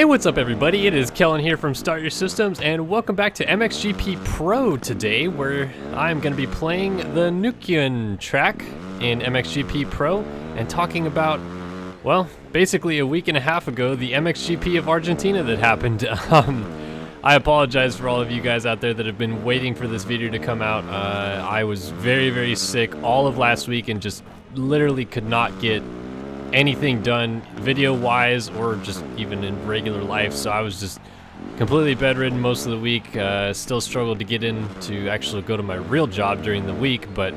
Hey, what's up everybody? It is Kellen here from Start Your Systems, and welcome back to MXGP Pro today, where I'm going to be playing the Nukian track in MXGP Pro and talking about, well, basically a week and a half ago, the MXGP of Argentina that happened. I apologize for all of you guys out there that have been waiting for this video to come out. I was very sick all of last week and just literally could not get anything done video wise or just even in regular life, so I was just completely bedridden most of the week. Still struggled to get in to actually go to my real job during the week, but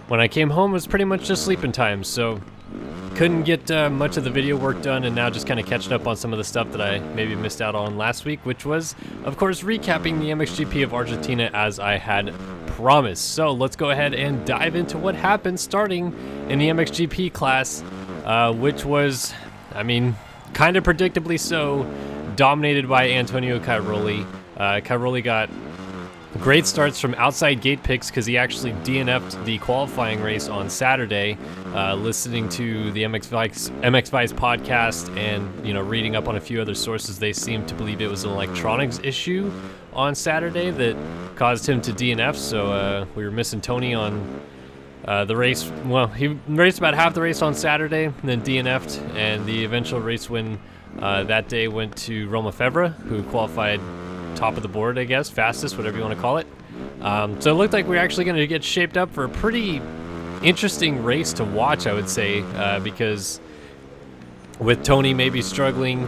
when I came home it was pretty much just sleeping time, so couldn't get much of the video work done, and now just kind of catching up on some of the stuff that I maybe missed out on last week, which was of course recapping the MXGP of Argentina as I had promised. So let's go ahead and dive into what happened starting in the MXGP class, which was, I mean, kind of predictably so, dominated by Antonio Cairoli. Cairoli got great starts from outside gate picks because he actually DNF'd the qualifying race on Saturday. Listening to the MX Vice podcast and, you know, reading up on a few other sources, they seem to believe it was an electronics issue on Saturday that caused him to DNF. So we were missing Tony on the race. Well, he raced about half the race on Saturday, and then DNF'd, and the eventual race win that day went to Roma Febvre, who qualified top of the board, I guess, fastest, whatever you want to call it. So it looked like we were actually going to get shaped up for a pretty interesting race to watch, I would say, because with Tony maybe struggling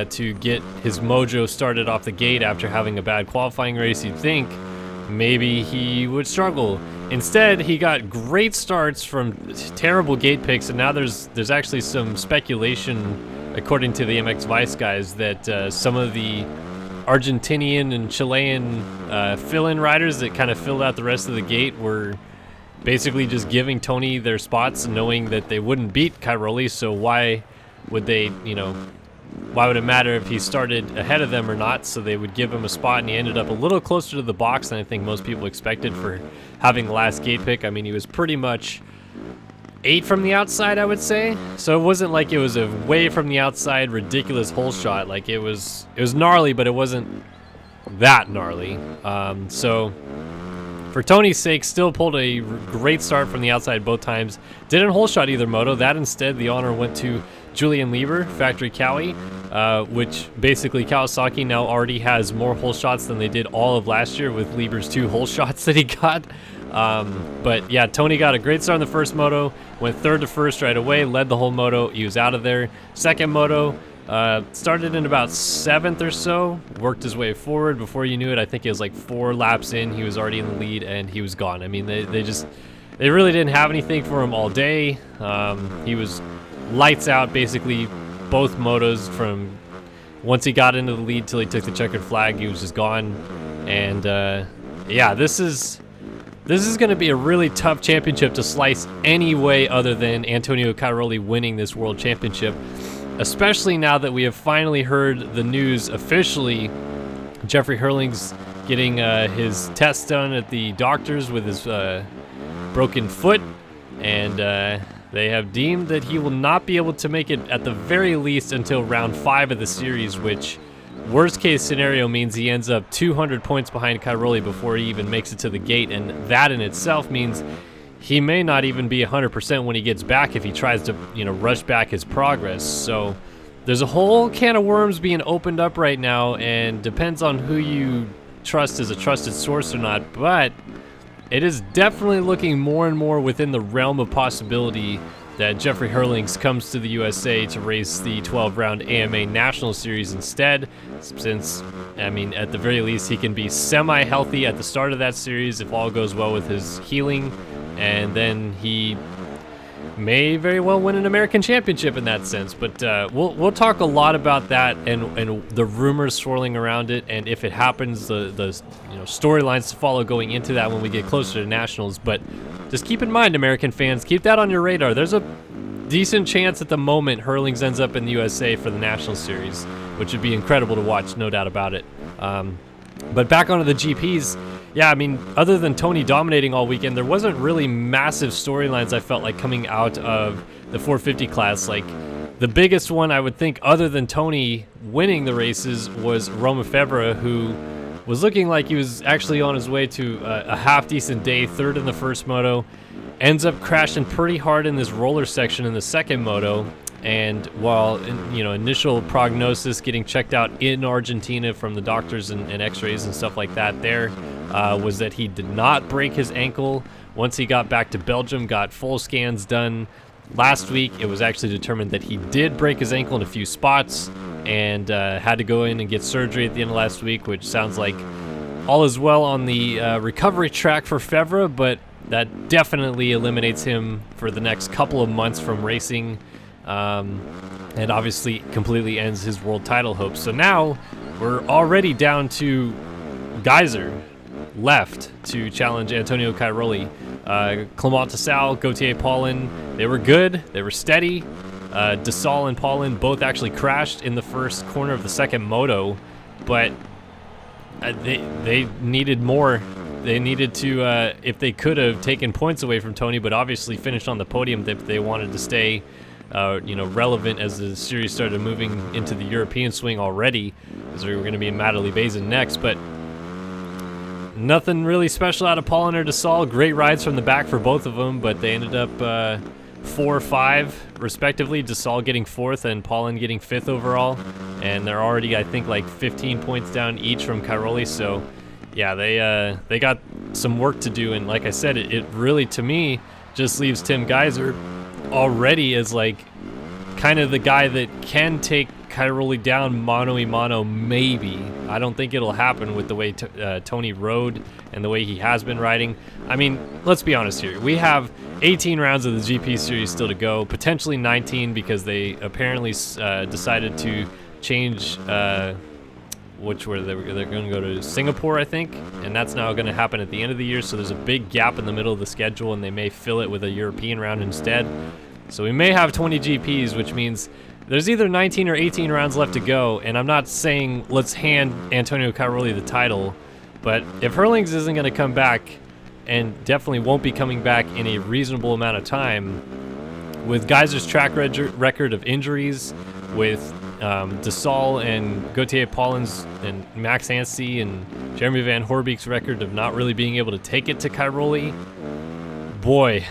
to get his mojo started off the gate after having a bad qualifying race, you'd think maybe he would struggle. Instead, he got great starts from terrible gate picks, and now there's actually some speculation, according to the MX Vice guys, that some of the Argentinian and Chilean fill-in riders that kind of filled out the rest of the gate were basically just giving Tony their spots, knowing that they wouldn't beat Cairoli, so why would they, you know, why would it matter if he started ahead of them or not? So they would give him a spot, and he ended up a little closer to the box than I think most people expected for having the last gate pick. I mean, he was pretty much 8 from the outside, I would say. So it wasn't like it was a way from the outside ridiculous hole shot. Like it was gnarly, but it wasn't that gnarly. So for Tony's sake, still pulled a great start from the outside both times. Didn't hole shot either moto. That instead, the honor went to Julian Lieber, Factory Cowie, which basically Kawasaki now already has more hole shots than they did all of last year with Lieber's 2 hole shots that he got. But yeah, Tony got a great start in the first moto, went third to first right away, led the whole moto. He was out of there. Second moto, started in about 7th or so, worked his way forward. Before you knew it, I think it was like 4 laps in, he was already in the lead and he was gone. I mean, they really didn't have anything for him all day. He was lights out basically both motos. From once he got into the lead till he took the checkered flag, he was just gone. And yeah, this is going to be a really tough championship to slice any way other than Antonio Cairoli winning this world championship, especially now that we have finally heard the news officially. Jeffrey Hurling's getting his tests done at the doctors with his broken foot, and they have deemed that he will not be able to make it at the very least until round 5 of the series, which worst case scenario means he ends up 200 points behind Cairoli before he even makes it to the gate, and that in itself means he may not even be 100% when he gets back if he tries to, you know, rush back his progress. So there's a whole can of worms being opened up right now, and depends on who you trust as a trusted source or not, but it is definitely looking more and more within the realm of possibility that Jeffrey Hurlings comes to the USA to race the 12-round AMA National Series instead, since, I mean, at the very least, he can be semi-healthy at the start of that series if all goes well with his healing, and then he may very well win an American championship in that sense. But we'll talk a lot about that and the rumors swirling around it, and if it happens, the you know, storylines to follow going into that when we get closer to nationals. But just keep in mind, American fans, keep that on your radar. There's a decent chance at the moment Hurlings ends up in the USA for the National Series, which would be incredible to watch, no doubt about it. But back onto the GPs, yeah, I mean, other than Tony dominating all weekend, there wasn't really massive storylines I felt like coming out of the 450 class. Like, the biggest one I would think, other than Tony winning the races, was Romain Febvre, who was looking like he was actually on his way to a half-decent day, third in the first moto, ends up crashing pretty hard in this roller section in the second moto. And while, initial prognosis getting checked out in Argentina from the doctors and x-rays and stuff like that there was that he did not break his ankle. Once he got back to Belgium, got full scans done last week, it was actually determined that he did break his ankle in a few spots and had to go in and get surgery at the end of last week, which sounds like all is well on the recovery track for Febvre, but that definitely eliminates him for the next couple of months from racing. And obviously completely ends his world title hopes. So now we're already down to Geyser left to challenge Antonio Cairoli. Clement Tissot, Gauthier Paulin, they were good, they were steady. Tissot and Paulin both actually crashed in the first corner of the second moto, but they needed more. They needed to, if they could have taken points away from Tony, but obviously finished on the podium if they wanted to stay relevant as the series started moving into the European swing already, as we were going to be in Madely-Bazin next. But nothing really special out of Paulin or Tissot. Great rides from the back for both of them, but they ended up 4-5 respectively. Tissot getting 4th and Paulin getting 5th overall, and they're already, I think, like 15 points down each from Cairoli. So yeah, they got some work to do, and like I said, it really, to me, just leaves Tim Geyser already as like kind of the guy that can take Cairoli down mano-a-mano, maybe. I don't think it'll happen with the way Tony rode and the way he has been riding. I mean, let's be honest here. We have 18 rounds of the GP series still to go, potentially 19, because they apparently decided to change they're going to go to Singapore, I think, and that's now going to happen at the end of the year. So there's a big gap in the middle of the schedule, and they may fill it with a European round instead. So we may have 20 GPs, which means there's either 19 or 18 rounds left to go. And I'm not saying let's hand Antonio Cairoli the title, but if Herlings isn't going to come back, and definitely won't be coming back in a reasonable amount of time, with Geyser's track record of injuries, with Tissot and Gauthier Paulin's and Max Anstey and Jeremy Van Horbeek's record of not really being able to take it to Cairoli, boy,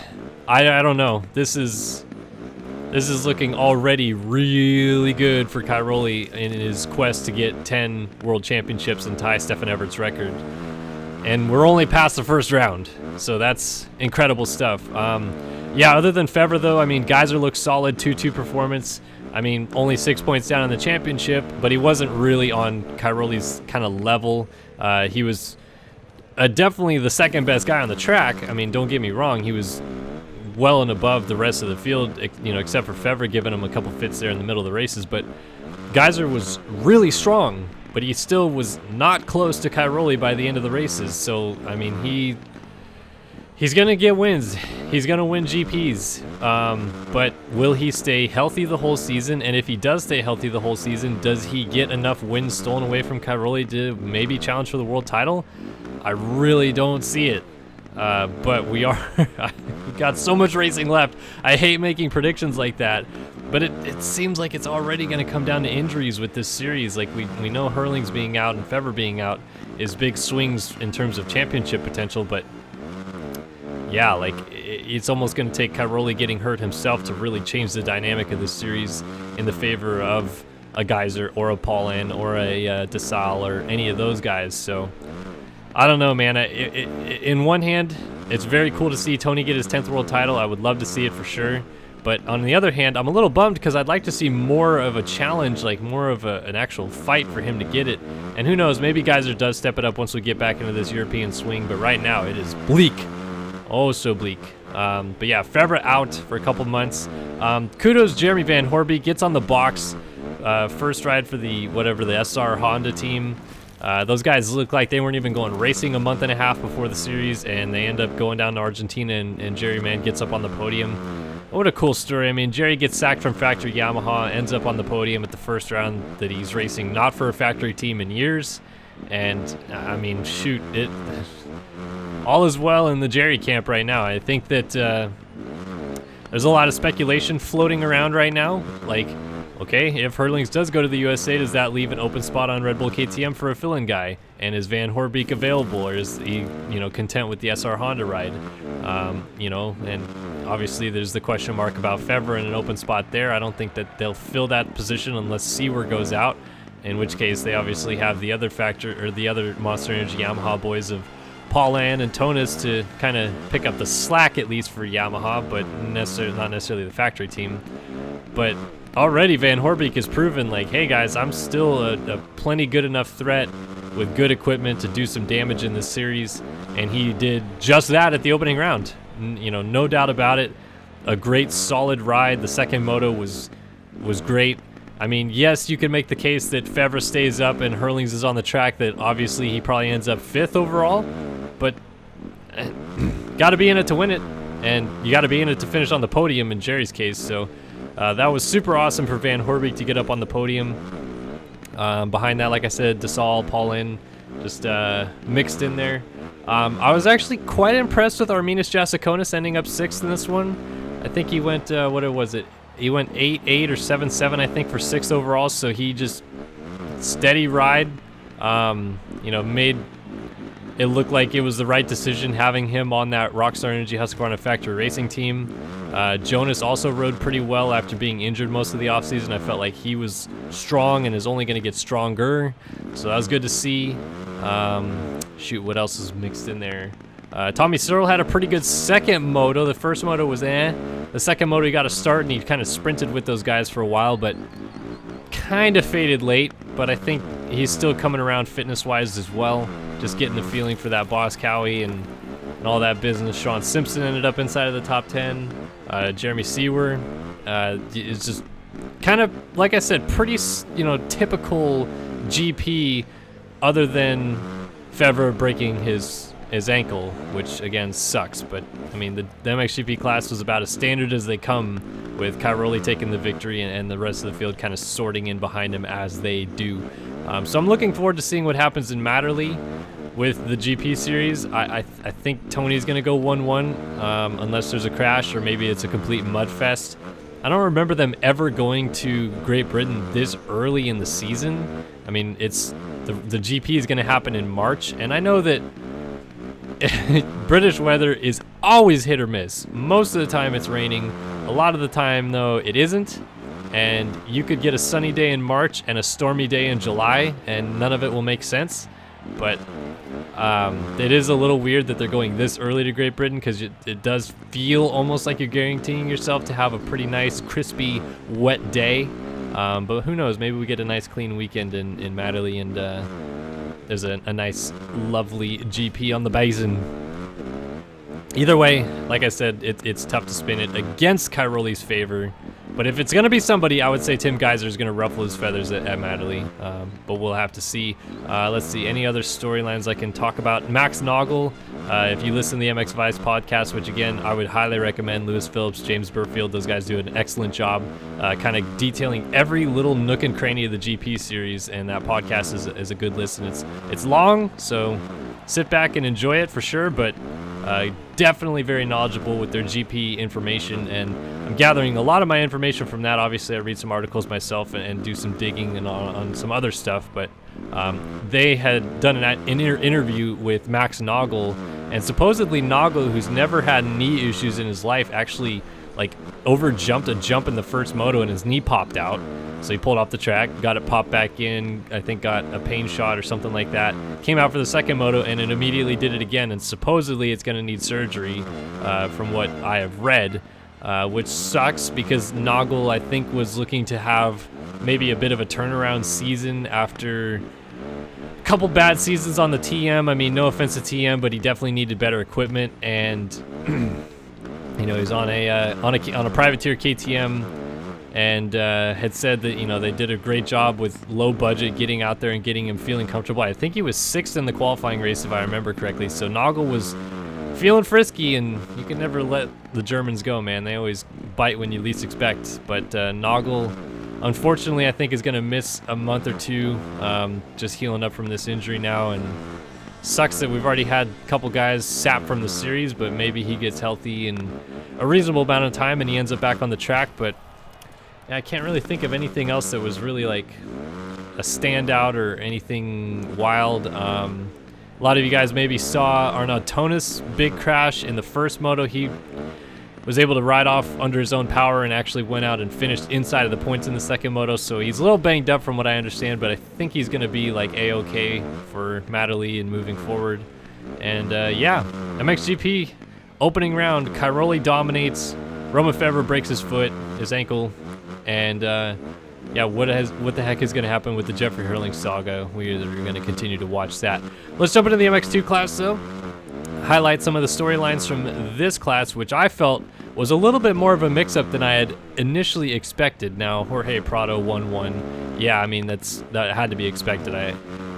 I don't know. This is looking already really good for Cairoli in his quest to get 10 world championships and tie Stefan Evert's record. And we're only past the first round, so that's incredible stuff. Yeah, other than Febvre, though, I mean, Geyser looks solid, 2-2 performance. I mean, only 6 points down in the championship, but he wasn't really on Cairoli's kind of level. He was definitely the second best guy on the track. I mean, don't get me wrong, he was well and above the rest of the field, except for Febvre giving him a couple fits there in the middle of the races. But Geyser was really strong, but he still was not close to Cairoli by the end of the races. So, I mean, he's going to get wins. He's going to win GPs. But will he stay healthy the whole season? And if he does stay healthy the whole season, does he get enough wins stolen away from Cairoli to maybe challenge for the world title? I really don't see it. But we got so much racing left. I hate making predictions like that. But it seems like it's already going to come down to injuries with this series. Like we know Herlings being out and Febvre being out is big swings in terms of championship potential, but yeah, like it's almost going to take Cairoli getting hurt himself to really change the dynamic of this series in the favor of a Geyser or a Paulin or a Tissot or any of those guys. So I don't know, man. In one hand, it's very cool to see Tony get his 10th world title. I would love to see it for sure. But on the other hand, I'm a little bummed because I'd like to see more of a challenge, like more of an actual fight for him to get it. And who knows, maybe Geyser does step it up once we get back into this European swing. But right now, it is bleak. Oh, so bleak. But yeah, Febvre out for a couple months. Kudos, Jeremy Van Horbeek gets on the box. First ride for the SR Honda team. Those guys look like they weren't even going racing a month and a half before the series, and they end up going down to Argentina, and Jerry Man gets up on the podium. What a cool story. I mean, Jerry gets sacked from factory Yamaha, ends up on the podium at the first round that he's racing not for a factory team in years. And, I mean, shoot, all is well in the Jerry camp right now. I think that there's a lot of speculation floating around right now. Like, okay, if Herlings does go to the USA, does that leave an open spot on Red Bull KTM for a fill-in guy? And is Van Horbeek available, or is he, content with the SR Honda ride? And obviously there's the question mark about Fevre in an open spot there. I don't think that they'll fill that position unless Seawer goes out, in which case they obviously have the other the other Monster Energy Yamaha boys of Paulin and Tonis to kind of pick up the slack, at least for Yamaha, but not necessarily the factory team. But already Van Horbeek has proven, like, hey guys, I'm still a plenty good enough threat with good equipment to do some damage in this series, and he did just that at the opening round. No doubt about it. A great solid ride. The second moto was great. I mean, yes, you can make the case that Fevre stays up and Herlings is on the track, that obviously he probably ends up 5th overall, but got to be in it to win it, and you got to be in it to finish on the podium in Jerry's case. So that was super awesome for Van Horbeek to get up on the podium. Behind that, like I said, Desal, Paulin, just mixed in there. I was actually quite impressed with Arminas Jasikonis ending up 6th in this one. I think he went, he went 8-8 or 7-7, I think, for 6th overall, so he just steady ride, made it look like it was the right decision having him on that Rockstar Energy Husqvarna Factory Racing team. Jonas also rode pretty well after being injured most of the offseason. I felt like he was strong and is only going to get stronger, so that was good to see. Shoot, what else is mixed in there? Tommy Searle had a pretty good second moto. The first moto was The second moto he got a start and he kind of sprinted with those guys for a while, but kind of faded late. But I think he's still coming around fitness-wise as well. Just getting the feeling for that Boss Cowie and all that business. Sean Simpson ended up inside of the top 10. Jeremy Seawer is just kind of, like I said, pretty, typical GP, other than Fevre breaking his ankle, which again sucks. But I mean, the MXGP class was about as standard as they come, with Cairoli taking the victory and the rest of the field kind of sorting in behind him as they do. So I'm looking forward to seeing what happens in Matterley with the GP series. I think Tony's going to go 1-1 unless there's a crash or maybe it's a complete mud fest. I don't remember them ever going to Great Britain this early in the season. I mean, it's the GP is going to happen in March, and I know that British weather is always hit or miss. Most of the time it's raining. A lot of the time, though, it isn't. And you could get a sunny day in March and a stormy day in July, and none of it will make sense. But it is a little weird that they're going this early to Great Britain, because it does feel almost like you're guaranteeing yourself to have a pretty nice, crispy, wet day. But who knows? Maybe we get a nice, clean weekend in Matterley, and there's a nice, lovely GP on the basin. Either way, like I said, it's tough to spin it against Cairoli's favor. But if it's going to be somebody, I would say Tim Geiser is going to ruffle his feathers at Matterley. But we'll have to see. Let's see, any other storylines I can talk about. Max Noggle, if you listen to the MX Vice podcast, which again, I would highly recommend. Lewis Phillips, James Burfield, those guys do an excellent job kind of detailing every little nook and cranny of the GP series. And that podcast is a good listen. It's long, so sit back and enjoy it for sure. But definitely very knowledgeable with their GP information, and I'm gathering a lot of my information from that. Obviously, I read some articles myself and do some digging and on some other stuff, but they had done an interview with Max Noggle, and supposedly Noggle, who's never had knee issues in his life, actually over-jumped a jump in the first moto and his knee popped out. So he pulled off the track, got it popped back in, I think got a pain shot or something like that. Came out for the second moto and it immediately did it again, and supposedly it's going to need surgery from what I have read, which sucks because Noggle, I think, was looking to have maybe a bit of a turnaround season after a couple bad seasons on the TM. I mean, no offense to TM, but he definitely needed better equipment, and he's on a privateer KTM. And had said that they did a great job with low budget getting out there and getting him feeling comfortable. I think he was 6th in the qualifying race, if I remember correctly. So Noggle was feeling frisky, and you can never let the Germans go, man. They always bite when you least expect. But Noggle, unfortunately, I think is going to miss a month or two, just healing up from this injury now. And Sucks that we've already had a couple guys sapped from the series, but maybe he gets healthy in a reasonable amount of time and he ends up back on the track. But yeah, I can't really think of anything else that was really like a standout or anything wild. A lot of you guys maybe saw Arnaud Tonus' big crash in the first moto. He was able to ride off under his own power and actually went out and finished inside of the points in the second moto. So he's a little banged up from what I understand, but I think he's going to be like A-OK for Matterley and moving forward. And yeah, MXGP opening round, Cairoli dominates. Romain Febvre breaks his foot, his ankle, and yeah, what the heck is going to happen with the Jeffrey Hurling saga? We're going to continue to watch that. Let's jump into the MX2 class though. Highlight some of the storylines from this class, which I felt was a little bit more of a mix-up than I had initially expected. Now, Jorge Prado 1-1. Yeah, I mean, that had to be expected. I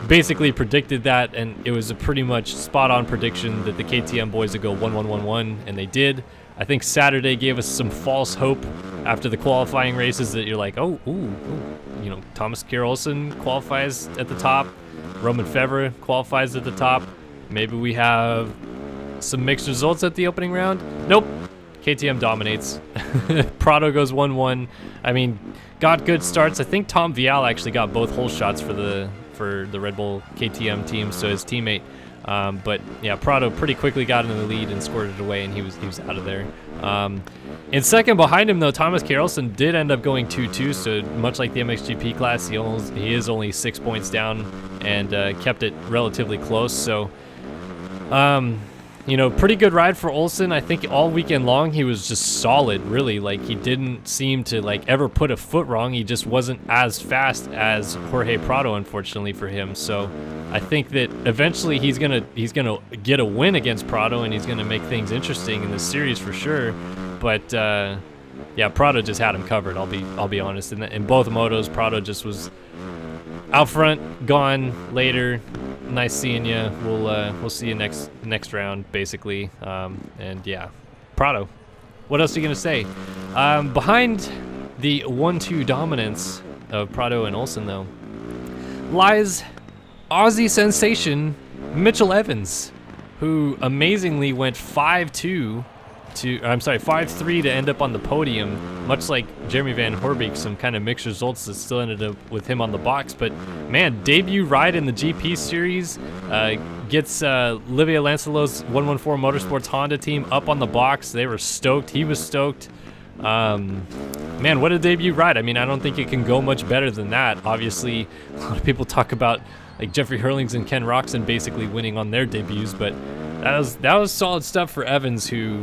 basically predicted that, and it was a pretty much spot-on prediction that the KTM boys would go 1-1-1-1, and they did. I think Saturday gave us some false hope after the qualifying races that you're like, oh, ooh, you know, Thomas Kjær-Olsen qualifies at the top, Romain Febvre qualifies at the top. Maybe we have some mixed results at the opening round. Nope. KTM dominates. Prado goes 1-1. I mean, got good starts. I think Tom Vial actually got both hole shots for the Red Bull KTM team, so his teammate. But yeah, Prado pretty quickly got into the lead and scored it away, and he was out of there. In second behind him though, Thomas Kjær-Olsen did end up going 2-2. So much like the MXGP class, he is only 6 points down and kept it relatively close. So. You know, pretty good ride for Olsen. I think all weekend long he was just solid, really. Like, he didn't seem to like ever put a foot wrong. He just wasn't as fast as Jorge Prado, unfortunately for him. So I think that eventually he's gonna get a win against Prado, and he's gonna make things interesting in this series for sure. But yeah, Prado just had him covered. I'll be honest. In both motos, Prado just was out front, gone later. Nice seeing you. We'll see you next round, basically. And yeah, Prado. What else are you gonna say? Behind the 1-2 dominance of Prado and Olsen, though, lies Aussie sensation Mitchell Evans, who amazingly went 5-3 to end up on the podium, much like Jeremy Van Horbeek. Some kind of mixed results that still ended up with him on the box. But man, debut ride in the GP series, gets Olivier Lancelot's 114 Motorsports Honda team up on the box. They were stoked. He was stoked. Man, what a debut ride. I mean, I don't think it can go much better than that. Obviously, a lot of people talk about like Jeffrey Hurlings and Ken Roczen basically winning on their debuts, but that was solid stuff for Evans, who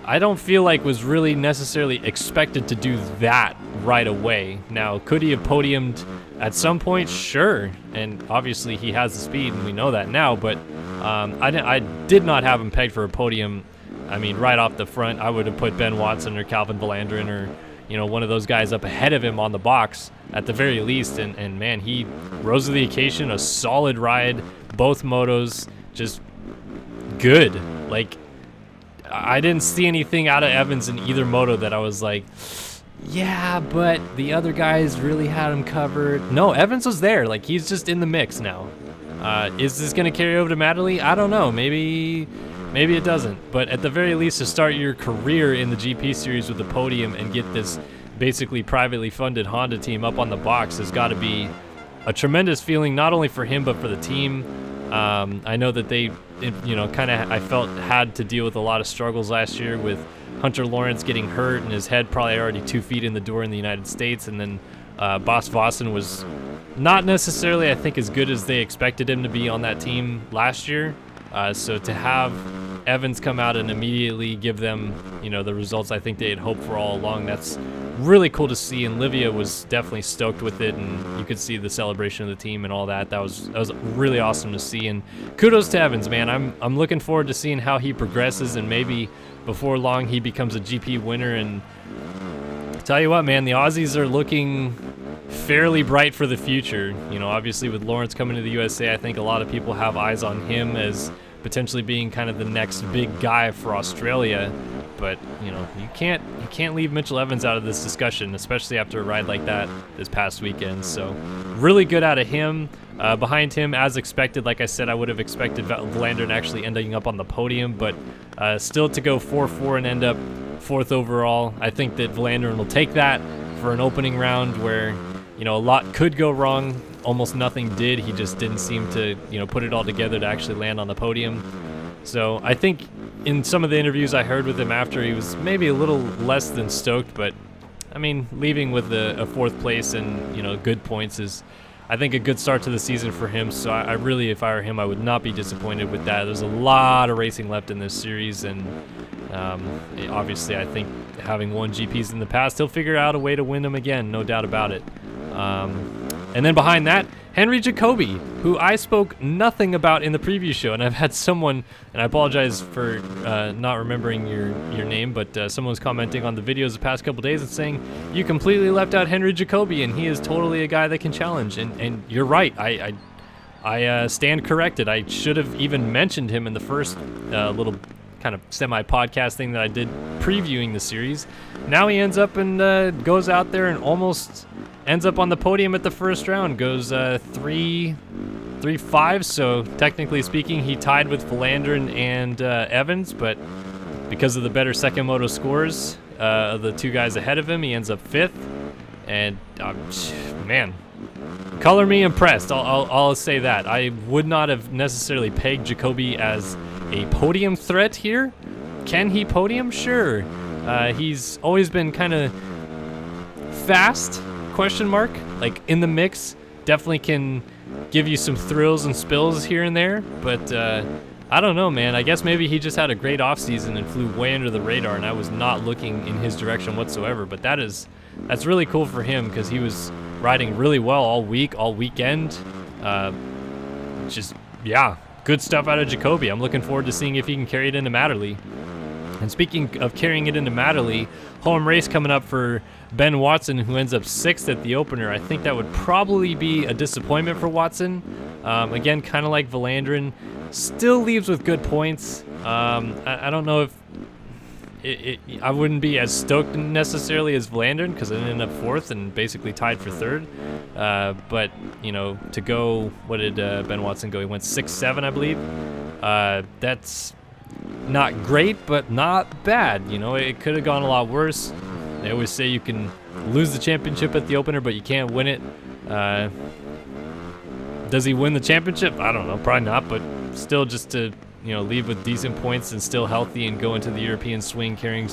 I don't feel like was really necessarily expected to do that right away. Now, could he have podiumed at some point? Sure, and obviously he has the speed, and we know that now, but I did not have him pegged for a podium. I mean, right off the front, I would have put Ben Watson or Calvin Valandrin or, you know, one of those guys up ahead of him on the box at the very least, and man, he rose to the occasion. A solid ride, both motos, just good. Like, I didn't see anything out of Evans in either moto that I was like, yeah, but the other guys really had him covered. No, Evans was there. Like, he's just in the mix now. Is this going to carry over to Matterley? I don't know. Maybe it doesn't. But at the very least, to start your career in the GP series with the podium and get this basically privately funded Honda team up on the box has got to be a tremendous feeling, not only for him but for the team. I know that they, you know, kind of, I felt, had to deal with a lot of struggles last year with Hunter Lawrence getting hurt and his head probably already 2 feet in the door in the United States. And then Bas Vossen was not necessarily, I think, as good as they expected him to be on that team last year. So to have Evans come out and immediately give them, you know, the results I think they had hoped for all along, that's really cool to see. And Livia was definitely stoked with it, and you could see the celebration of the team and all that. That was really awesome to see. And kudos to Evans, man. I'm looking forward to seeing how he progresses, and maybe before long he becomes a GP winner. And tell you what, man, the Aussies are looking fairly bright for the future. You know, obviously with Lawrence coming to the USA, I think a lot of people have eyes on him as potentially being kind of the next big guy for Australia. but you can't leave Mitchell Evans out of this discussion, especially after a ride like that this past weekend. So really good out of him. Behind him, as expected, like I said, I would have expected Vlaanderen actually ending up on the podium, but still to go 4-4 and end up 4th overall. I think that Vlaanderen will take that for an opening round where a lot could go wrong. Almost nothing did. He just didn't seem to put it all together to actually land on the podium. So I think in some of the interviews I heard with him after, he was maybe a little less than stoked, but I mean, leaving with a 4th place and good points is, I think, a good start to the season for him. So I really, if I were him, I would not be disappointed with that. There's a lot of racing left in this series, and obviously I think having won GPs in the past, he'll figure out a way to win them again, no doubt about it. And then behind that, Henry Jacoby, who I spoke nothing about in the preview show, and I've had someone, and I apologize for not remembering your name, but someone was commenting on the videos the past couple days and saying, you completely left out Henry Jacoby, and he is totally a guy that can challenge, and you're right, I stand corrected. I should have even mentioned him in the first little kind of semi-podcast thing that I did previewing the series. Now he ends up and goes out there and almost ends up on the podium at the first round, goes 3-5, so technically speaking he tied with Vlaanderen and Evans, but because of the better second moto scores of the 2 guys ahead of him, he ends up 5th, and man, color me impressed. I'll say that. I would not have necessarily pegged Jacoby as a podium threat here. Can he podium? Sure. He's always been kind of fast, question mark, like in the mix. Definitely can give you some thrills and spills here and there, but I don't know, man. I guess maybe he just had a great offseason and flew way under the radar, and I was not looking in his direction whatsoever. But that's really cool for him, because he was riding really well all week, all weekend. Yeah, good stuff out of Jacoby. I'm looking forward to seeing if he can carry it into Matterley. And speaking of carrying it into Matterley, home race coming up for Ben Watson, who ends up 6th at the opener. I think that would probably be a disappointment for Watson. Again, kind of like Vlaanderen, still leaves with good points. I don't know if I wouldn't be as stoked necessarily as Vlaanderen, because I ended up 4th and basically tied for 3rd. But to go, what did Ben Watson go? He went 6-7, I believe. That's not great, but not bad. It could have gone a lot worse. They always say you can lose the championship at the opener, but you can't win it. Does he win the championship? I don't know, probably not, but still, just to leave with decent points and still healthy and go into the European swing carrying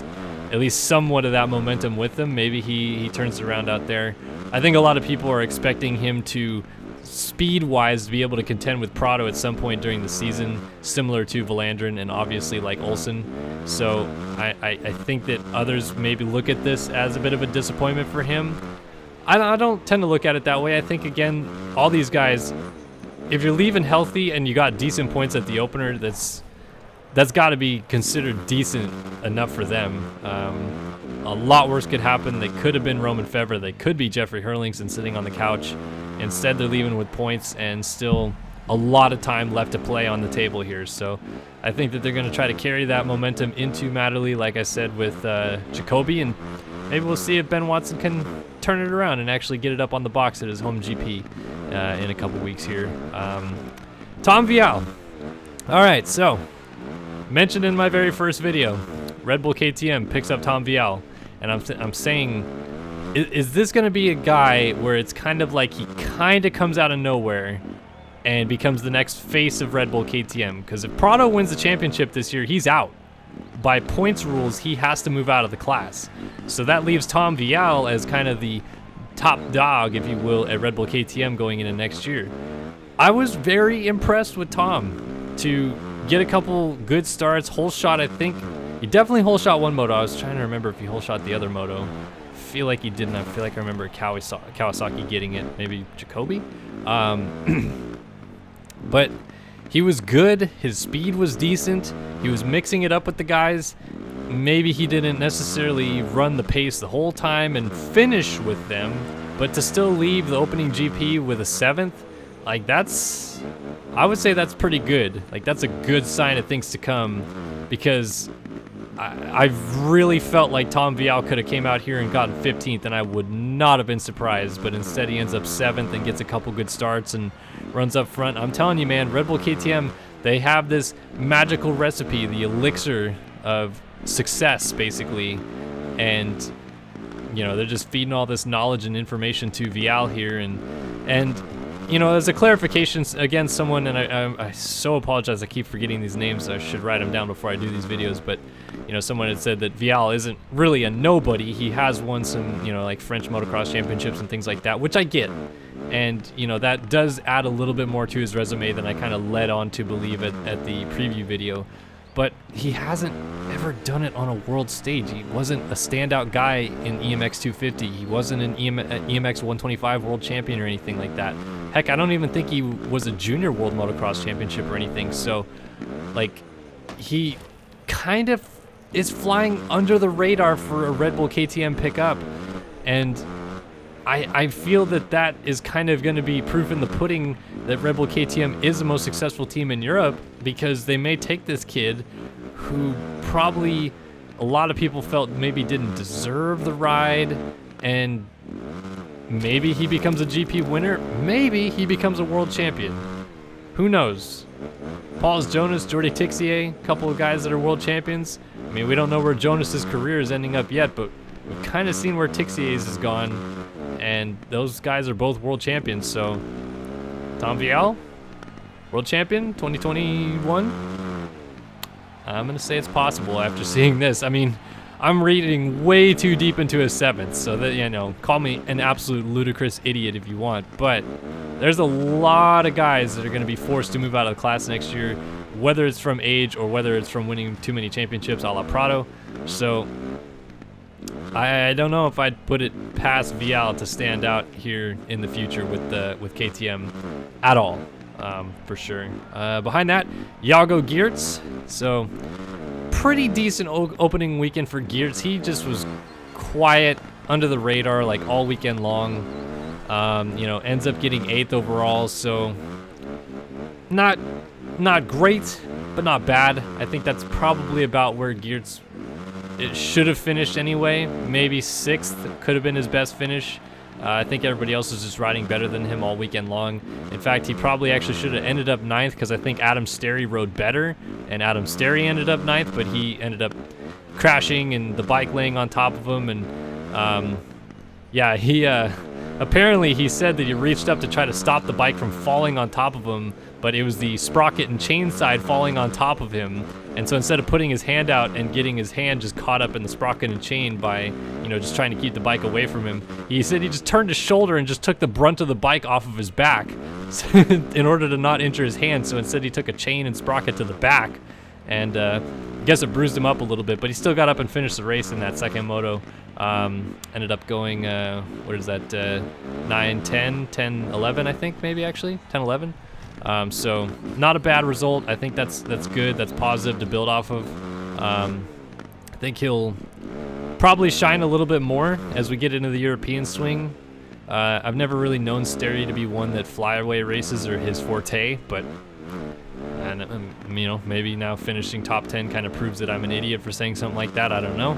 at least somewhat of that momentum with him. Maybe he turns it around out there. I think a lot of people are expecting him to, speed-wise, be able to contend with Prado at some point during the season, similar to Vlaanderen and obviously like Olsen. So I think that others maybe look at this as a bit of a disappointment for him. I don't tend to look at it that way. I think, again, all these guys, if you're leaving healthy and you got decent points at the opener, that's got to be considered decent enough for them. A lot worse could happen. They could have been Roman Febvre. They could be Jeffrey Hurlingson sitting on the couch. Instead, they're leaving with points and still a lot of time left to play on the table here. So I think that they're going to try to carry that momentum into Matterley, like I said, with Jacoby, and maybe we'll see if Ben Watson can turn it around and actually get it up on the box at his home GP in a couple weeks here. Tom Vial. All right, so mentioned in my very first video, Red Bull KTM picks up Tom Vial, and I'm saying, is this going to be a guy where it's kind of like he kind of comes out of nowhere and becomes the next face of Red Bull KTM? Because if Prado wins the championship this year, he's out. By points rules, he has to move out of the class. So that leaves Tom Vial as kind of the top dog, if you will, at Red Bull KTM going into next year. I was very impressed with Tom to get a couple good starts. Whole shot, I think. He definitely whole shot one moto. I was trying to remember if he whole shot the other moto. I feel like he didn't. I feel like I remember Kawasaki getting it. Maybe Jacoby? But he was good. His speed was decent. He was mixing it up with the guys. Maybe he didn't necessarily run the pace the whole time and finish with them, but to still leave the opening GP with a 7th, like I would say that's pretty good. Like, that's a good sign of things to come, because I really felt like Tom Vial could have came out here and gotten 15th, and I would not have been surprised. But instead, he ends up 7th and gets a couple good starts and runs up front. I'm telling you, man, Red Bull KTM, they have this magical recipe, the elixir of success, basically. And, you know, they're just feeding all this knowledge and information to Vial here. And you know, as a clarification, again, someone, and I so apologize, I keep forgetting these names. I should write them down before I do these videos, but, you know, someone had said that Vial isn't really a nobody. He has won some, you know, like French motocross championships and things like that, which I get. And, you know, that does add a little bit more to his resume than I kind of led on to believe at the preview video. But he hasn't ever done it on a world stage. He wasn't a standout guy in EMX 250. He wasn't an EMX 125 world champion or anything like that. Heck, I don't even think he was a junior world motocross championship or anything. So, like, he kind of is flying under the radar for a Red Bull KTM pickup. And I feel that is kind of going to be proof in the pudding that Red Bull KTM is the most successful team in Europe, because they may take this kid who probably a lot of people felt maybe didn't deserve the ride, and maybe he becomes a GP winner, maybe he becomes a world champion. Who knows? Paul Jonas, Jordi Tixier, a couple of guys that are world champions. I mean, we don't know where Jonas's career is ending up yet, but we've kind of seen where Tixier's has gone. And those guys are both world champions, so Tom Vial, world champion 2021. I'm gonna say it's possible after seeing this. I mean, I'm reading way too deep into his 7th, so that, you know, call me an absolute ludicrous idiot if you want, but there's a lot of guys that are gonna be forced to move out of the class next year, whether it's from age or whether it's from winning too many championships a la Prado. So I don't know if I'd put it past Vial to stand out here in the future with KTM at all, for sure. Behind that, Jago Geerts. So pretty decent opening weekend for Geerts. He just was quiet, under the radar, like all weekend long. You know, ends up getting 8th overall. So not great, but not bad. I think that's probably about where Geerts it should have finished anyway. Maybe 6th could have been his best finish. I think everybody else is just riding better than him all weekend long. In fact, he probably actually should have ended up 9th, because I think Adam Sterry rode better, and Adam Sterry ended up 9th, but he ended up crashing and the bike laying on top of him. And yeah, he apparently he said that he reached up to try to stop the bike from falling on top of him, but it was the sprocket and chain side falling on top of him. And so instead of putting his hand out and getting his hand just caught up in the sprocket and chain by, you know, just trying to keep the bike away from him, he said he just turned his shoulder and just took the brunt of the bike off of his back in order to not injure his hand. So instead he took a chain and sprocket to the back, and I guess it bruised him up a little bit, but he still got up and finished the race in that second moto. Ended up going, what is that, 9, 10, 10, 11, I think, maybe actually, 10, 11. So not a bad result. I think that's good. That's positive to build off of. I think he'll probably shine a little bit more as we get into the European swing. I've never really known Sterry to be one that flyaway races are his forte, but and you know, maybe now finishing top 10 kind of proves that I'm an idiot for saying something like that. I don't know.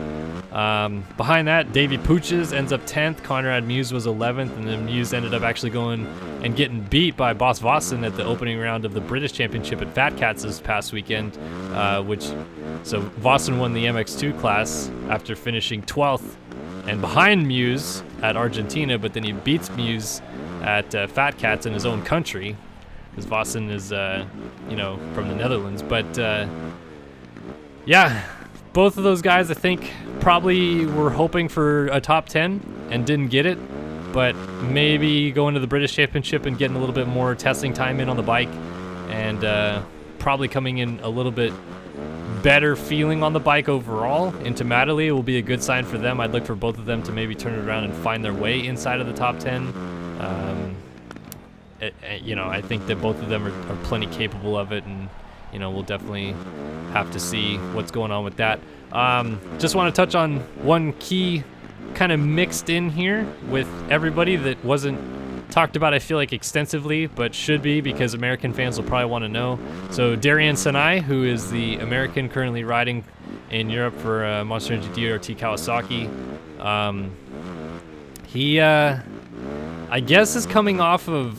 Behind that, Davey Pooches ends up 10th. Conrad Muse was 11th, and then Muse ended up actually going and getting beat by Bas Vossen at the opening round of the British Championship at Fat Cats this past weekend, so Vossen won the MX2 class after finishing 12th and behind Muse at Argentina, but then he beats Muse at Fat Cats in his own country, because Vossen is, you know, from the Netherlands. But yeah, both of those guys, I think, probably were hoping for a top 10 and didn't get it, but maybe going to the British Championship and getting a little bit more testing time in on the bike, and probably coming in a little bit better feeling on the bike overall into Matterley will be a good sign for them. I'd look for both of them to maybe turn it around and find their way inside of the top 10. You know, I think that both of them are plenty capable of it, and you know, we'll definitely have to see what's going on with that. Just want to touch on one key kind of mixed in here with everybody that wasn't talked about, I feel like, extensively, but should be, because American fans will probably want to know. So Darian Sanai, who is the American currently riding in Europe for Monster Energy DRT Kawasaki. He, I guess, is coming off of,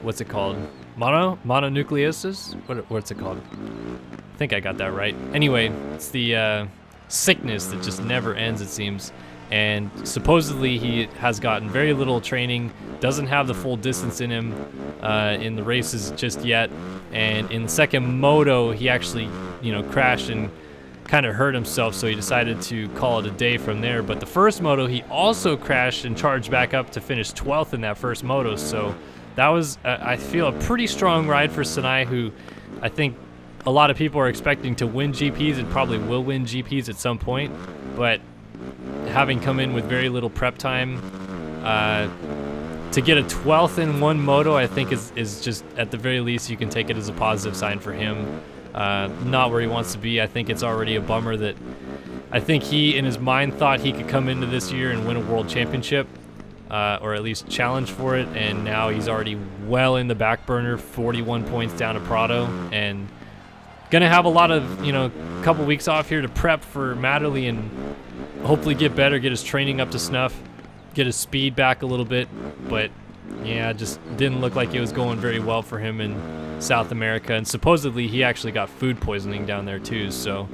what's it called? Mononucleosis? What's it called? I think I got that right. Anyway, it's the sickness that just never ends, it seems. And supposedly he has gotten very little training, doesn't have the full distance in him in the races just yet. And in the second moto, he actually, you know, crashed and kind of hurt himself, so he decided to call it a day from there. But the first moto, he also crashed and charged back up to finish 12th in that first moto. So that was, I feel, a pretty strong ride for Sanai, who I think a lot of people are expecting to win GPs and probably will win GPs at some point. But having come in with very little prep time, to get a 12th in one moto, I think is just, at the very least, you can take it as a positive sign for him. Not where he wants to be. I think it's already a bummer that I think he, in his mind, thought he could come into this year and win a world championship, or at least challenge for it, and now he's already well in the back burner, 41 points down to Prado, and gonna have a lot of, you know, couple weeks off here to prep for Matterley and hopefully get better, get his training up to snuff, get his speed back a little bit. But yeah, just didn't look like it was going very well for him in South America, and supposedly he actually got food poisoning down there too. So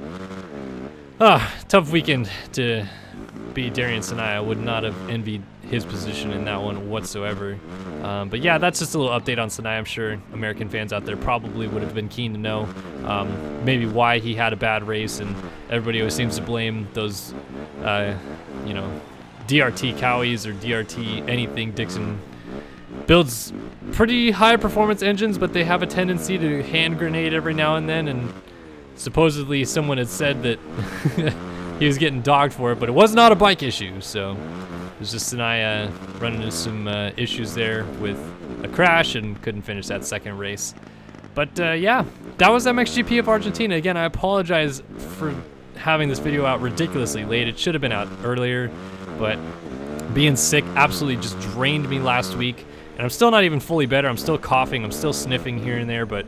tough weekend to be Darian Sanai. I would not have envied his position in that one whatsoever. But yeah, that's just a little update on Sanai. I'm sure American fans out there probably would have been keen to know maybe why he had a bad race, and everybody always seems to blame those, you know, DRT Cowies or DRT anything. Dixon builds pretty high performance engines, but they have a tendency to hand grenade every now and then, and supposedly someone had said that he was getting dogged for it, but it was not a bike issue. So it was just Sanai running into some issues there with a crash and couldn't finish that second race. But yeah, that was MXGP of Argentina. Again, I apologize for having this video out ridiculously late. It should have been out earlier, but being sick absolutely just drained me last week. And I'm still not even fully better. I'm still coughing. I'm still sniffing here and there, but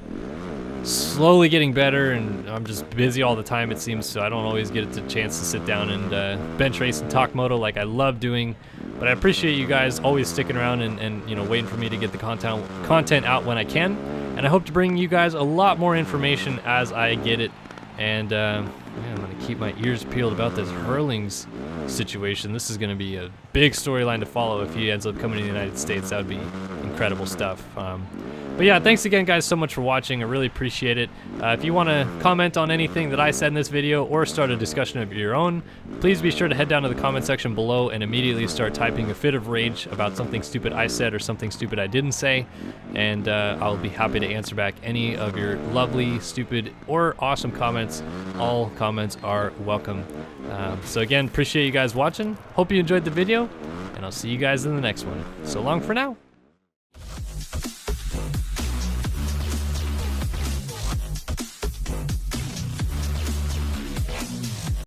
slowly getting better, and I'm just busy all the time, it seems, so I don't always get the chance to sit down and bench race and talk moto like I love doing. But I appreciate you guys always sticking around and you know, waiting for me to get the content out when I can, and I hope to bring you guys a lot more information as I get it. And man, I'm gonna keep my ears peeled about this Hurlings situation. This is gonna be a big storyline to follow if he ends up coming to the United States. That would be incredible stuff. But yeah, thanks again, guys, so much for watching. I really appreciate it. If you want to comment on anything that I said in this video or start a discussion of your own, please be sure to head down to the comment section below and immediately start typing a fit of rage about something stupid I said or something stupid I didn't say, and I'll be happy to answer back any of your lovely, stupid, or awesome comments. All comments are welcome. So again, appreciate you guys watching. Hope you enjoyed the video, and I'll see you guys in the next one. So long for now.